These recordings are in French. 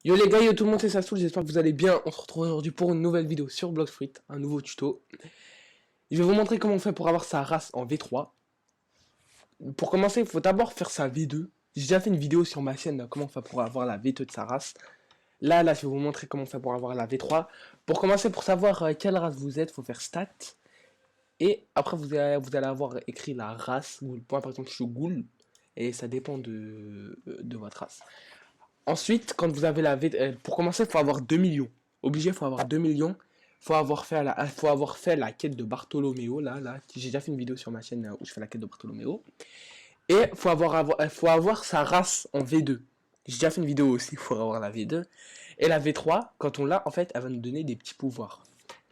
Yo les gars, yo tout le monde, c'est Sassoul, j'espère que vous allez bien. On se retrouve aujourd'hui pour une nouvelle vidéo sur Bloxfruit, un nouveau tuto. Je vais vous montrer comment on fait pour avoir sa race en V3. Pour commencer, il faut d'abord faire sa V2. J'ai déjà fait une vidéo sur ma chaîne, comment on fait pour avoir la V2 de sa race. Là, je vais vous montrer comment on fait pour avoir la V3. Pour commencer, pour savoir quelle race vous êtes, il faut faire stat. Et après, vous allez avoir écrit la race. Moi, par exemple, je suis Ghoul. Et ça dépend de votre race. Ensuite, quand vous avez la V, pour commencer, il faut avoir 2 millions. Obligé, il faut avoir 2 millions. Faut avoir fait la quête de Bartholoméo. Là. J'ai déjà fait une vidéo sur ma chaîne où je fais la quête de Bartholoméo. Et faut avoir sa race en V2. J'ai déjà fait une vidéo aussi pour avoir la V2. Et la V3, quand on l'a, en fait, elle va nous donner des petits pouvoirs.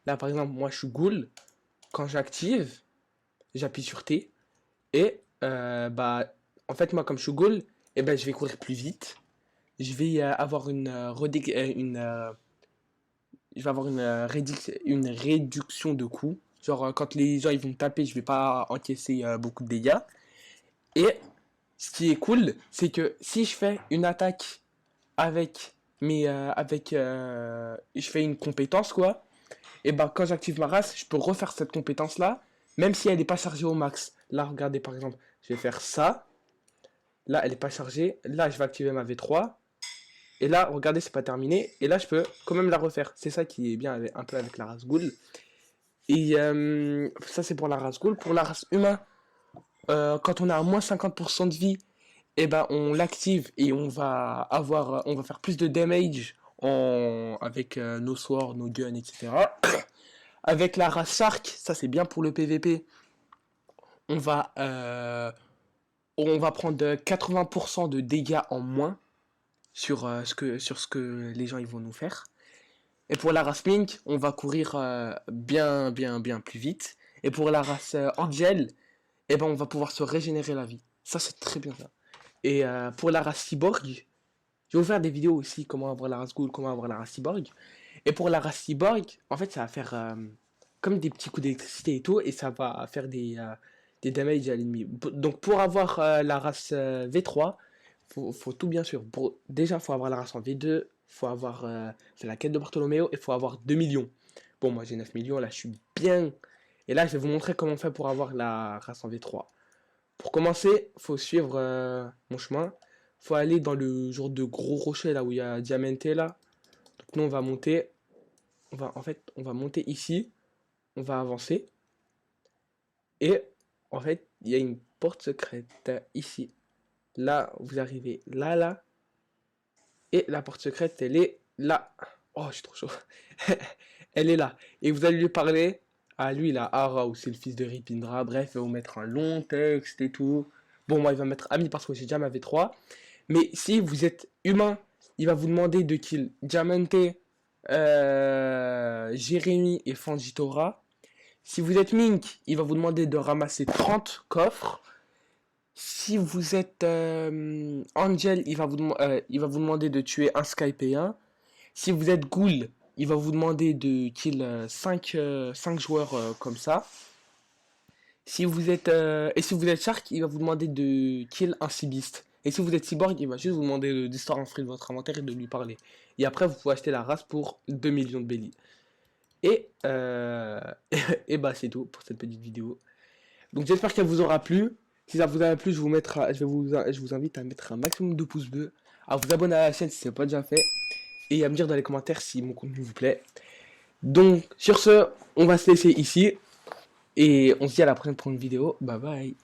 Là, par exemple, moi, je suis Ghoul. Quand j'active, j'appuie sur T. Et, en fait, moi, comme je suis Ghoul, je vais courir plus vite. Je vais avoir je vais avoir une réduction de coûts. Genre, quand les gens ils vont me taper, je vais pas encaisser beaucoup de dégâts. Et ce qui est cool, c'est que si je fais une attaque je fais une compétence quoi. Et ben quand j'active ma race, je peux refaire cette compétence là, même si elle n'est pas chargée au max. Là, regardez par exemple, je vais faire ça. Là, elle n'est pas chargée. Là, je vais activer ma V3. Et là, regardez, c'est pas terminé. Et là, je peux quand même la refaire. C'est ça qui est bien un peu avec la race Ghoul. Et ça, c'est pour la race Ghoul. Pour la race humain, quand on a à moins 50% de vie, et ben on l'active et on va faire plus de damage avec nos swords, nos guns, etc. Avec la race Shark, ça c'est bien pour le PVP. On va, euh, on va prendre 80% de dégâts en moins sur ce que les gens ils vont nous faire. Et pour la race Mink, on va courir bien plus vite. Et pour la race Angel, on va pouvoir se régénérer la vie. Ça, c'est très bien ça. Et pour la race Cyborg, je vais vous faire des vidéos aussi, comment avoir la race Ghoul, comment avoir la race Cyborg. Et pour la race Cyborg, en fait, ça va faire comme des petits coups d'électricité et tout, et ça va faire des damages à l'ennemi. Donc pour avoir la race V3, faut tout bien sûr. Déjà, faut avoir la race en V2, faut avoir fait la quête de Bartholoméo et faut avoir 2 millions. Bon, moi j'ai 9 millions, là je suis bien. Et là, je vais vous montrer comment on fait pour avoir la race en V3. Pour commencer, faut suivre mon chemin. Faut aller dans le genre de gros rocher là où il y a Diamante là. Donc nous on va monter. On va monter ici. On va avancer. Et en fait, il y a une porte secrète ici. Là, vous arrivez là. Et la porte secrète, elle est là. Oh, je suis trop chaud. Elle est là. Et vous allez lui parler à lui, là, Ara, ou c'est le fils de Ripindra. Bref, il va vous mettre un long texte et tout. Bon, moi, il va me mettre ami parce que j'ai déjà ma V3. Mais si vous êtes humain, il va vous demander de kill Diamante, Jérémy et Fangitora. Si vous êtes Mink, il va vous demander de ramasser 30 coffres. Si vous êtes Angel, il va vous demander de tuer un Skypéen. Si vous êtes Ghoul, il va vous demander de kill 5 joueurs comme ça. Et si vous êtes Shark, il va vous demander de kill un Seabeast. Et si vous êtes Cyborg, il va juste vous demander de d'histoire un free de votre inventaire et de lui parler. Et après, vous pouvez acheter la race pour 2 millions de belly. Et, et bah c'est tout pour cette petite vidéo. Donc j'espère qu'elle vous aura plu. Si ça vous a plu, je vous invite à mettre un maximum de pouces bleus, à vous abonner à la chaîne si ce n'est pas déjà fait, et à me dire dans les commentaires si mon contenu vous plaît. Donc sur ce, on va se laisser ici, et on se dit à la prochaine pour une vidéo. Bye bye.